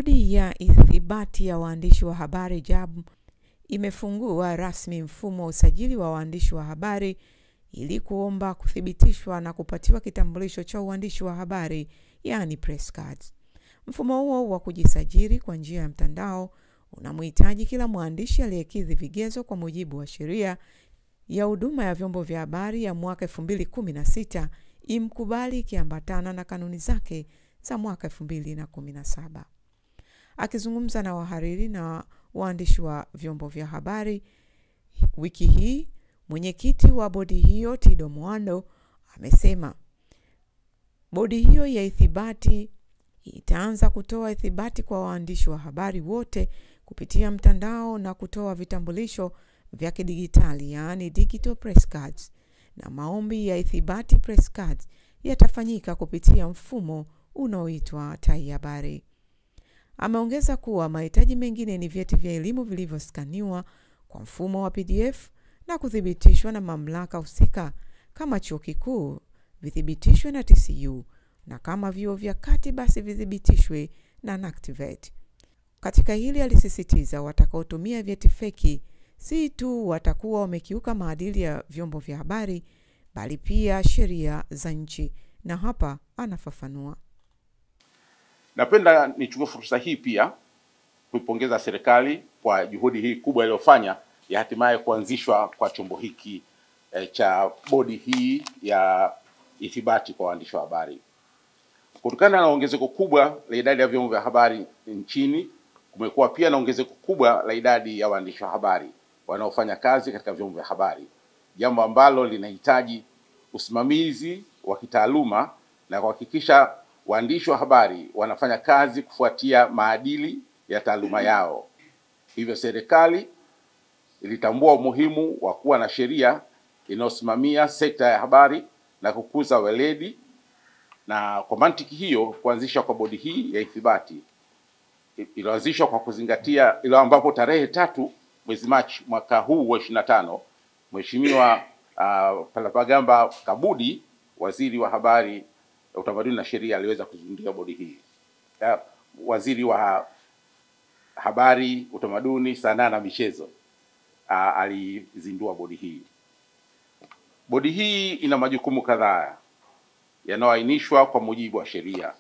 Bodi ya ithibati ya waandishi wa habari JAB imefungua rasmi mfumo wa usajili wa waandishi wa habari ili kuomba kuthibitishwa na kupatiwa kitambulisho cha uandishi wa habari, yani press cards. Mfumo huo wa kujisajili kwa njia ya mtandao unamhitaji kila mwandishi aliyekidhi vigezo kwa mujibu wa sheria ya huduma ya vyombo vya habari ya mwaka 2016 imkubali kiambatana na kanuni zake za mwaka 2017. Akizungumza na wahariri na waandishi wa vyombo vya habari wiki hii, mwenyekiti wa bodi hiyo Tido Mwando amesema bodi hiyo ya ithibati itaanza kutoa ithibati kwa waandishi wa habari wote kupitia mtandao na kutoa vitambulisho vya kidigitali, yani digital press cards, na maombi ya ithibati press cards yatafanyika kupitia mfumo unaoitwa Tai Habari. Ameongeza kuwa mahitaji mengine ni vyeti vya elimu vilivyoskaniwa kwa mfumo wa PDF na kuthibitishwa na mamlaka husika, kama chuo kikuu vithibitishwe na TCU, na kama vyuo vya kati basi vithibitishwe na NACTVET. Katika hili alisisitiza watakaotumia vyeti feki si tu watakuwa wamekiuka maadili ya vyombo vya habari bali pia sheria za nchi, na hapa anafafanua. Napenda nichukue fursa hii pia kuipongeza serikali kwa juhudi hii kubwa iliyofanya ya hatimaye kuanzishwa kwa chombo hiki cha bodi hii ya ithibati kwa waandishi wa habari. Kutokana na ongezeko kubwa la idadi ya vyombo vya habari nchini, kumekuwa pia na ongezeko kubwa la idadi ya waandishi wa habari wanaofanya kazi katika vyombo vya habari, jambo ambalo linahitaji usimamizi wa kitaaluma na kuhakikisha waandishi wa habari wanafanya kazi kufuatia maadili ya taaluma yao. Hivyo serikali ilitambua umuhimu wa kuwa na sheria inayosimamia sekta ya habari na kukuza weledi, na kwa mantiki hiyo kuanzisha kwa bodi hii ya ithibati ilianzishwa kwa kuzingatia ile ambapo tarehe 3 mwezi Machi mwaka huu wa 25 Mheshimiwa Palamagamba Kabudi, waziri wa habari, utamaduni na sheria, aliweza kuzindua bodi hii. Waziri wa habari, utamaduni, sanaa na michezo alizindua bodi hii. Bodi hii ina majukumu kadhaa yanayoainishwa kwa mujibu wa sheria.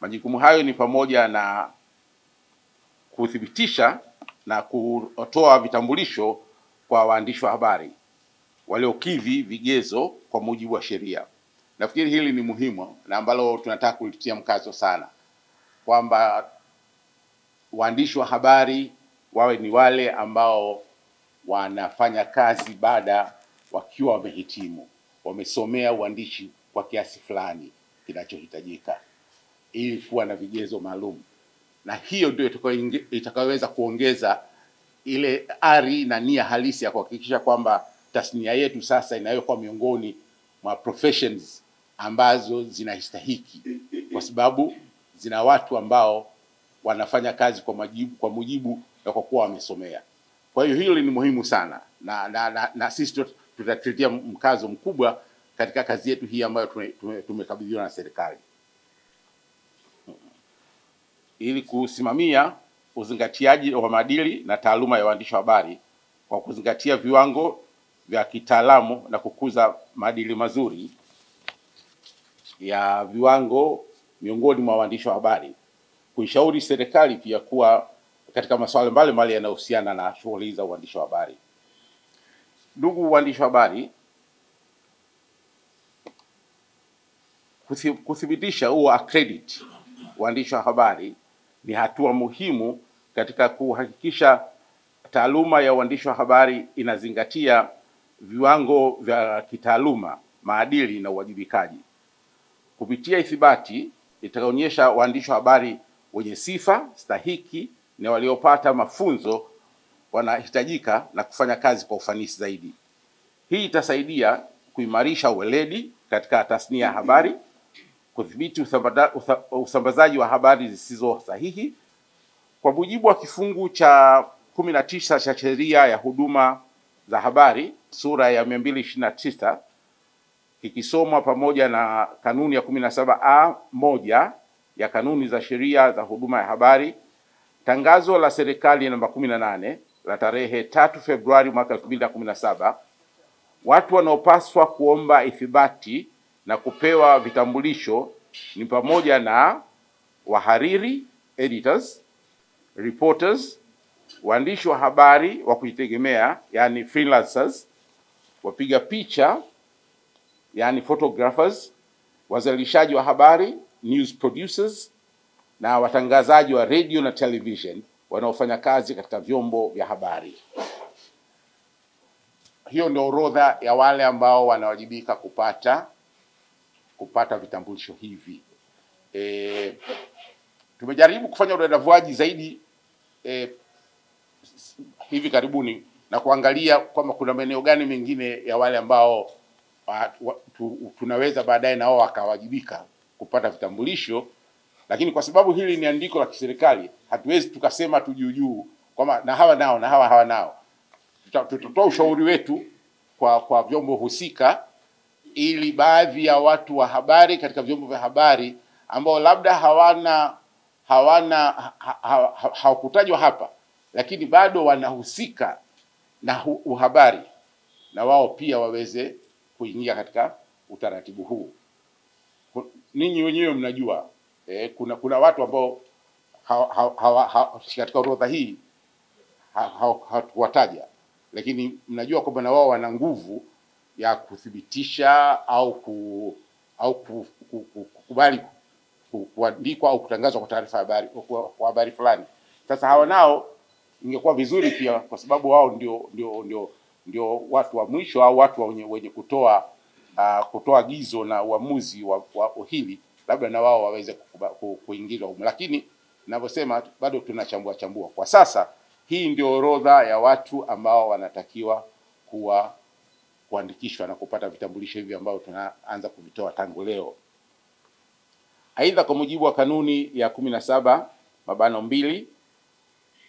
Majukumu hayo ni pamoja na kuthibitisha na kutoa vitambulisho kwa waandishi wa habari waliokidhi vigezo kwa mujibu wa sheria. Nafikiri hili ni muhimu na ambalo tunataka kulitia mkazo sana, kwamba waandishi wa habari wawe ni wale ambao wanafanya kazi baada wakiwa wamehitimu, wamesomea uandishi kwa kiasi fulani kinachohitajika ili kuwa na vigezo maalum, na hiyo ndio itakayoweza kuongeza ile ari na nia halisi ya kuhakikisha kwamba tasnia yetu sasa inayokuwa miongoni mwa professions ambazo zinastahiki, kwa sababu zina watu ambao wanafanya kazi kwa mujibu na kwa kuwa wamesomea. Kwa hiyo hilo ni muhimu sana na sisi tutatilia mkazo mkubwa katika kazi yetu hii ambayo tumekabidhiwa na serikali, ili kusimamia uzingatiaji wa maadili na taaluma ya waandishi wa habari kwa kuzingatia viwango vya kitaalamu na kukuza maadili mazuri ya viwango miongoni mwa waandishi wa habari. Kuishauri serikali pia kuwa katika masuala mbalimbali yanayohusiana na shughuli za uandishi wa habari. Ndugu waandishi wa habari, kuthibitisha au accredit waandishi wa habari ni hatua muhimu katika kuhakikisha taaluma ya uandishi wa habari inazingatia viwango vya kitaaluma, maadili na uwajibikaji. Kupitia ithibati itaonyesha waandishi wa habari wenye sifa stahiki na waliopata mafunzo wanahitajika na kufanya kazi kwa ufanisi zaidi. Hii itasaidia kuimarisha uweledi katika tasnia ya habari, kudhibiti usambazaji wa habari zisizo sahihi kwa mujibu wa kifungu cha 19 cha sheria ya huduma za habari sura ya 229, kikisomwa pamoja na kanuni ya 17A1 ya kanuni za sheria za huduma ya habari, tangazo la serikali namba 18 la tarehe 3 Februari mwaka 2017, watu wanaopaswa kuomba ithibati na kupewa vitambulisho ni pamoja na wahariri, editors, reporters, waandishi wa habari wa kujitegemea, yani freelancers, wapiga picha, yani photographers, wazalishaji wa habari, news producers, na watangazaji wa radio na television wanaofanya kazi katika vyombo vya habari. Hiyo ndio orodha ya wale ambao wanawajibika kupata vitambulisho hivi. Tumejaribu kufanya udadavuaji zaidi hivi karibuni na kuangalia kwamba kuna maeneo gani mengine ya wale ambao tunaweza baadaye nao wakawajibika kupata vitambulisho, lakini kwa sababu hili ni andiko la kiserikali hatuwezi tukasema tu juu kwamba na hawa nao na hawa nao. Tutatoa ushauri wetu kwa vyombo husika, ili baadhi ya watu wa habari katika vyombo vya habari ambao labda hawakutajwa hapa lakini bado wanahusika na uhabari, na wao pia waweze kuingia katika utaratibu huu. Ninyi wenyewe mnajua kuna watu ambao katika orodha hii hatuwataja, lakini mnajua kwamba na wao wana nguvu ya kuthibitisha au kukubali kuandikwa au kutangazwa kwa taarifa habari kwa habari fulani. Sasa hawa nao ingekuwa vizuri pia, kwa sababu wao ndio watu wa mwisho au watu wenye kutoa agizo na uamuzi wa hili, labda na wao waweze kuingizwa huko. Lakini ninavyosema bado tunachambua. Kwa sasa hii ndio orodha ya watu ambao wanatakiwa kuandikishwa na kupata vitambulisho hivi ambao tunaanza kuvitoa tangu leo. Aidha, kwa mujibu wa kanuni ya 17(2),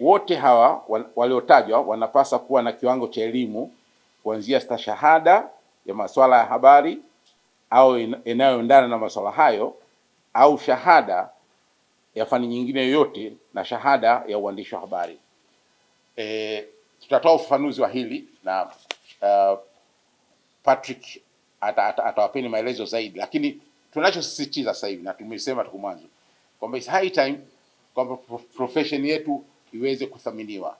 wote hawa waliotajwa wanapaswa kuwa na kiwango cha elimu kuanzia stashahada ya masuala ya habari au inayoendana na masuala hayo, au shahada ya fani nyingine yoyote na shahada ya uandishi wa habari. Tutatoa ufafanuzi wa hili na Patrick atawapeni maelezo zaidi, lakini tunachosisitiza sasa hivi na tumesema tuko mwanzo kwamba it's high time kwamba profession yetu iweze kuthaminiwa,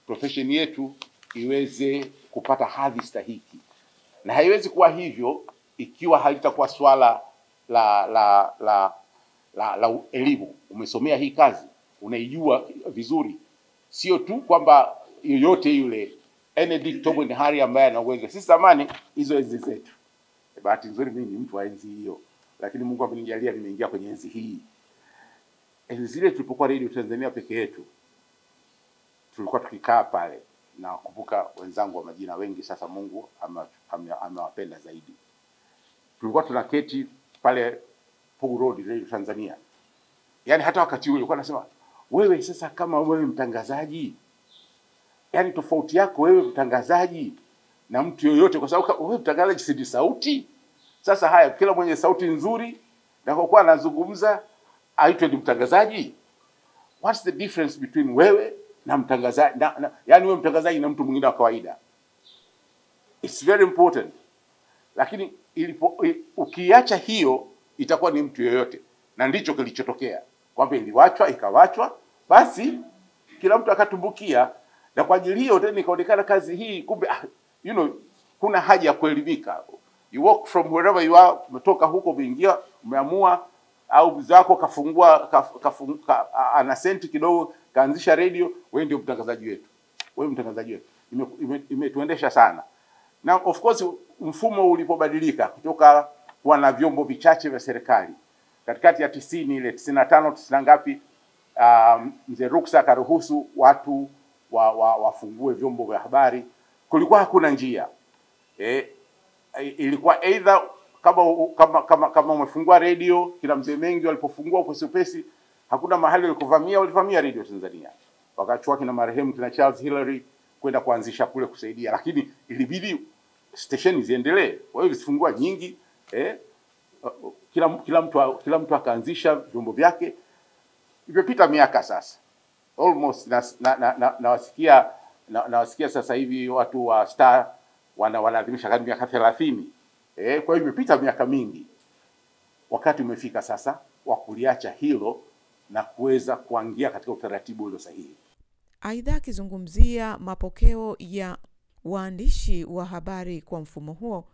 profession yetu iweze kupata hadhi stahiki, na haiwezi kuwa hivyo ikiwa halitakuwa swala la elimu. Umesomea hii kazi, unaijua vizuri, sio tu kwamba yoyote yule Benedict Tobwe Hari ambaye ana uwezo. Sisi zamani hizo enzi zetu, bahati nzuri mimi ni mtu wa enzi hiyo, lakini Mungu amenijalia nimeingia kwenye enzi hii. Enzi zile tulipokuwa Radio Tanzania peke yetu, tulikuwa tukikaa pale, na kukumbuka wenzangu wa majina wengi sasa Mungu amewapenda zaidi. Tulikuwa tunaketi pale Pool Road Radio Tanzania. Yaani hata wakati ule ulikuwa nasema, wewe sasa kama wewe mtangazaji, yani tofauti yako wewe mtangazaji na mtu yoyote, kwa sababu wewe mtangazaji si sauti. Sasa haya, kila mwenye sauti nzuri na kwa kuwa anazungumza aitwe ni mtangazaji. What's the difference between wewe na mtangazaji yani wewe mtangazaji na mtu mwingine wa kawaida? It's very important. Lakini ukiacha hiyo itakuwa ni mtu yoyote, na ndicho kilichotokea kwamba ikawachwa basi kila mtu akatumbukia, na kwa ajili hiyo tena ikaonekana kazi hii kumbe kuna haja ya kuelimika. You walk from wherever you are, umetoka huko umeingia, umeamua au mzako kafungua ana senti kidogo kaanzisha radio, wewe ndio mtangazaji wetu. Wewe mtangazaji wetu. Imetuendesha sana. Na of course mfumo ulipobadilika kutoka kuwa na vyombo vichache vya serikali katikati ya 90 ile 95 90 ngapi, mzee Ruksa akaruhusu watu wafungue vyombo vya habari. Kulikuwa hakuna njia. Ilikuwa either kama umefungua radio, kila mzee mengi walipofungua upesi hakuna mahali walivamia Radio Tanzania. Wakachukua kina marehemu kina Charles Hillary kwenda kuanzisha kule kusaidia, lakini ilibidi station ziendelee. Kwa hiyo zifungua nyingi, kila mtu akaanzisha vyombo vyake. Imepita miaka sasa almost nawasikia sasa hivi watu wa Star wanaadhimisha karibu miaka 30. Kwa hiyo imepita miaka mingi. Wakati umefika sasa wa kuliacha hilo na kuweza kuingia katika utaratibu ulio sahihi. Aidha, akizungumzia mapokeo ya waandishi wa habari kwa mfumo huo,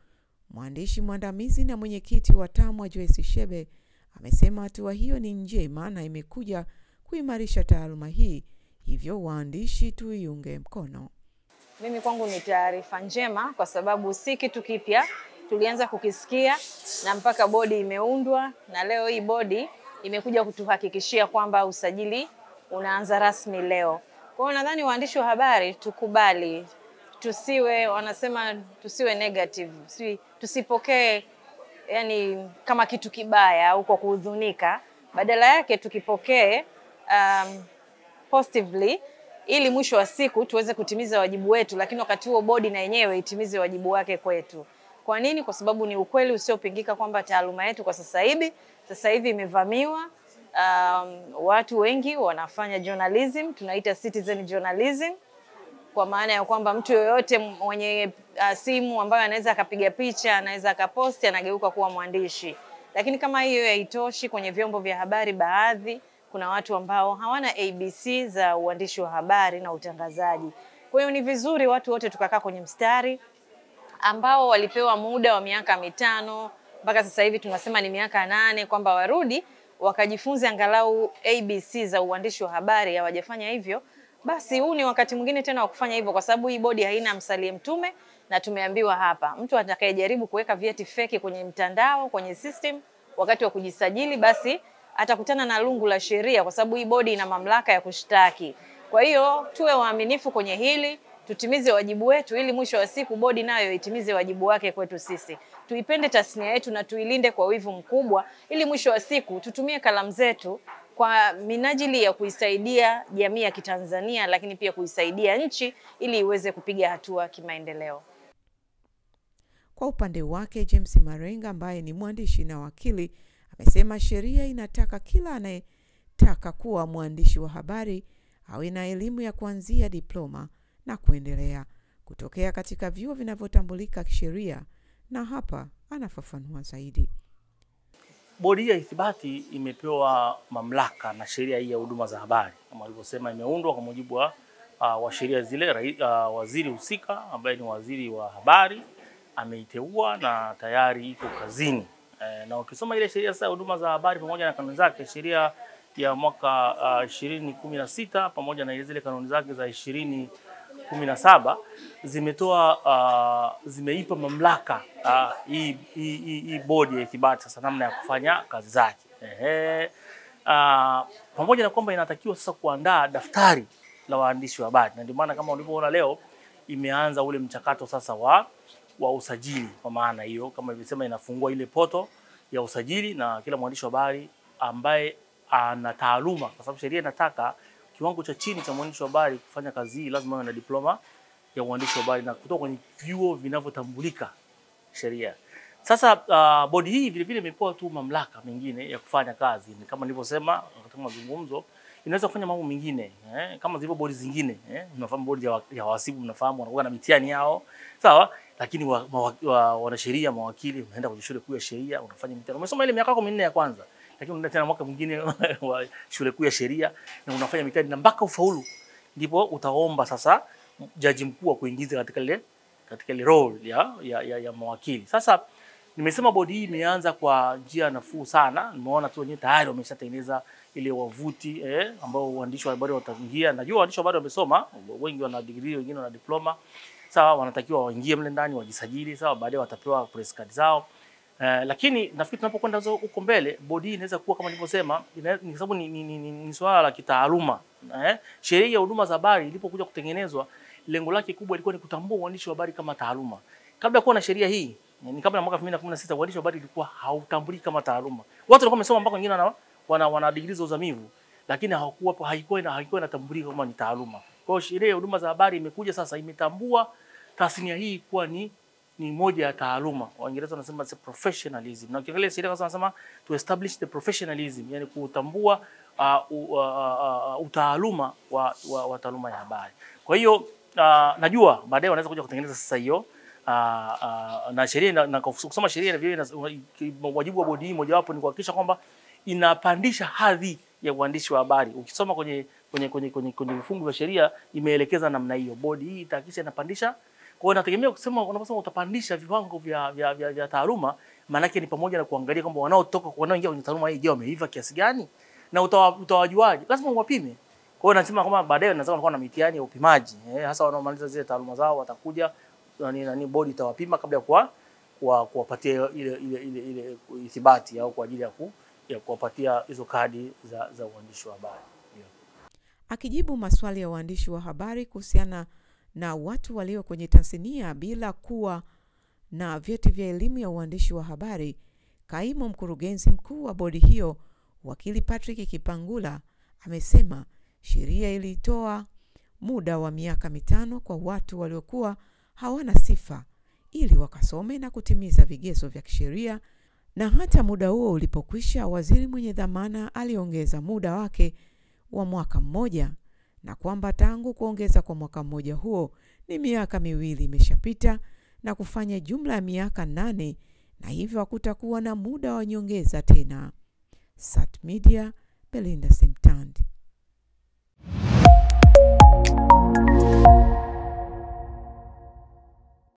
mwandishi mwandamizi na mwenyekiti wa TAMWA Joyce Shebe amesema hatua hiyo ni njema na imekuja kuimarisha taaluma hii, hivyo waandishi tuiunge mkono. Mimi kwangu ni taarifa njema kwa sababu si kitu kipya, tulianza kukisikia na mpaka bodi imeundwa, na leo hii bodi imekuja kutuhakikishia kwamba usajili unaanza rasmi leo. Kwa hiyo nadhani waandishi wa habari tukubali, tusiwe negative, tusipokee yani kama kitu kibaya au kwa kuhuzunika, badala yake tukipokee positively, ili mwisho wa siku tuweze kutimiza wajibu wetu, lakini wakati huo bodi na yenyewe itimize wajibu wake kwetu. Kwa nini? Kwa sababu ni ukweli usiopingika kwamba taaluma yetu kwa sasa hivi imevamiwa. Watu wengi wanafanya journalism, tunaita citizen journalism, kwa maana ya kwamba mtu yoyote mwenye simu ambayo anaweza akapiga picha, anaweza akaposti, anageuka kuwa mwandishi. Lakini kama hiyo haitoshi, kwenye vyombo vya habari baadhi kuna watu ambao hawana ABC za uandishi wa habari na utangazaji. Kwa hiyo ni vizuri watu wote tukakaa kwenye mstari, ambao walipewa muda wa miaka 5 mpaka sasa hivi tunasema ni miaka 8, kwamba warudi wakajifunze angalau ABC za uandishi wa habari. Hawajafanya hivyo, basi huu ni wakati mwingine tena wa kufanya hivyo, kwa sababu hii bodi haina msalie mtume, na tumeambiwa hapa mtu atakayejaribu kuweka vyeti feki kwenye mtandao, kwenye system wakati wa kujisajili, basi atakutana na lungu la sheria, kwa sababu hii bodi ina mamlaka ya kushtaki. Kwa hiyo tuwe waaminifu kwenye hili, tutimize wajibu wetu, ili mwisho wa siku bodi nayo itimize wajibu wake kwetu sisi. Tuipende tasnia yetu na tuilinde kwa wivu mkubwa, ili mwisho wa siku tutumie kalamu zetu kwa minajili ya kuisaidia jamii ya Kitanzania, lakini pia kuisaidia nchi ili iweze kupiga hatua kimaendeleo. Kwa upande wake, James Marenga ambaye ni mwandishi na wakili amesema sheria inataka kila anayetaka kuwa mwandishi wa habari awe na elimu ya kuanzia diploma na kuendelea kutokea katika vyuo vinavyotambulika kisheria, na hapa anafafanua zaidi. Bodi ya ithibati imepewa mamlaka na sheria hii ya huduma za habari. Kama alivyosema, imeundwa kwa mujibu wa sheria zile. Waziri husika ambaye ni waziri wa habari ameiteua na tayari iko kazini. Na ukisoma ile sheria ya huduma za habari pamoja na kanuni zake, sheria ya mwaka 2016 pamoja na zile kanuni zake za 2017 zimeipa mamlaka hii bodi ya ithibati sasa namna ya kufanya kazi zake. Pamoja na kwamba inatakiwa sasa kuandaa daftari la waandishi wa habari, na ndio maana kama ulivyoona leo imeanza ule mchakato sasa wa usajili. Kwa maana hiyo, kama nilivyosema, inafungua ile poto ya usajili, na kila mwandishi wa habari ambaye ana taaluma, kwa sababu sheria inataka kiwango cha chini cha mwandishi wa habari kufanya kazi hii lazima awe na diploma ya uandishi wa habari na kutoka kwenye vyuo vinavyotambulika sheria. Sasa bodi hii vile vile imepewa tu mamlaka mengine ya kufanya kazi. Ni kama nilivyosema katika mazungumzo, inaweza kufanya mambo mengine kama zilivyo bodi zingine. Mnafahamu bodi ya wahasibu, mnafahamu wanakuwa na mitihani yao, sawa? Lakini wanasheria, mawakili, unaenda kwenye shule kuu ya sheria, unafanya mitihani. Umesoma ile miaka yako 4 ya kwanza, lakini unaenda tena mwaka mwingine wa shule kuu ya sheria na unafanya mitihani na mpaka ufaulu, ndipo utaomba sasa jaji mkuu kuingiza katika ile role ya mawakili. Sasa nimesema bodi hii imeanza kwa njia nafuu sana. Nimeona tu wenyewe tayari wameshatengeneza ile wavuti ambao waandishi wa habari wataingia. Najua waandishi wa habari wamesoma, wengi wana degree, wengine wana diploma. Sawa, wanatakiwa waingie mle ndani wajisajili, sawa, baadaye watapewa press card zao. Lakini nafikiri tunapokwenda huko mbele, bodi hii inaweza kuwa kama nilivyosema, kwa sababu ni swala la kitaaluma. Sheria ya huduma za habari ilipokuja kutengenezwa, lengo lake kubwa ilikuwa ni kutambua uandishi wa habari kama taaluma. Kabla kuwa na sheria hii, ni kabla ya mwaka 2016, uandishi wa habari ilikuwa hautambuliki kama taaluma. Watu walikuwa wamesoma mpaka wengine wana degree za uzamivu, lakini haikuwa inatambulika kama ni taaluma. Kwa hiyo sheria ya huduma za habari imekuja sasa, imetambua tasnia hii kuwa ni ni moja ya taaluma. Waingereza wanasema it's professionalism. Na ukiangalia sheria kama wanasema to establish the professionalism, yani kutambua utaaluma wa taaluma ya habari. Kwa hiyo najua baadaye wanaweza kuja kutengeneza sasa hiyo na sheria na kusoma sheria na vile wajibu wa bodi hii mojawapo ni kuhakikisha kwamba inapandisha hadhi ya uandishi wa habari. Ukisoma kwenye vifungu vya sheria imeelekeza namna hiyo. Bodi hii itahakikisha inapandisha. Kwa hiyo nategemea kusema unaposema utapandisha viwango vya taaluma, maana yake ni pamoja na kuangalia kwamba wanaoingia kwenye taaluma hii je, wameiva kiasi gani na utawajuaje? Lazima uwapime. Kwa hiyo nasema kwamba baadaye naweza kuwa na mitihani ya upimaji. Hasa wanaomaliza zile taaluma zao watakuja bodi itawapima kabla ya kuwapatia ile ithibati au kwa ajili ya kuwapatia hizo kadi za uandishi wa habari. Akijibu maswali ya waandishi wa habari kuhusiana na watu walio kwenye tasnia bila kuwa na vyeti vya elimu ya uandishi wa habari, kaimu mkurugenzi mkuu wa bodi hiyo, wakili Patrick Kipangula, amesema sheria ilitoa muda wa miaka 5 kwa watu waliokuwa hawana sifa ili wakasome na kutimiza vigezo vya kisheria, na hata muda huo ulipokwisha, waziri mwenye dhamana aliongeza muda wake wa mwaka 1, na kwamba tangu kuongeza kwa mwaka 1 huo ni miaka 2 imeshapita na kufanya jumla ya miaka 8, na hivyo hakutakuwa na muda wa nyongeza tena. Sat Media, Belinda Simtand.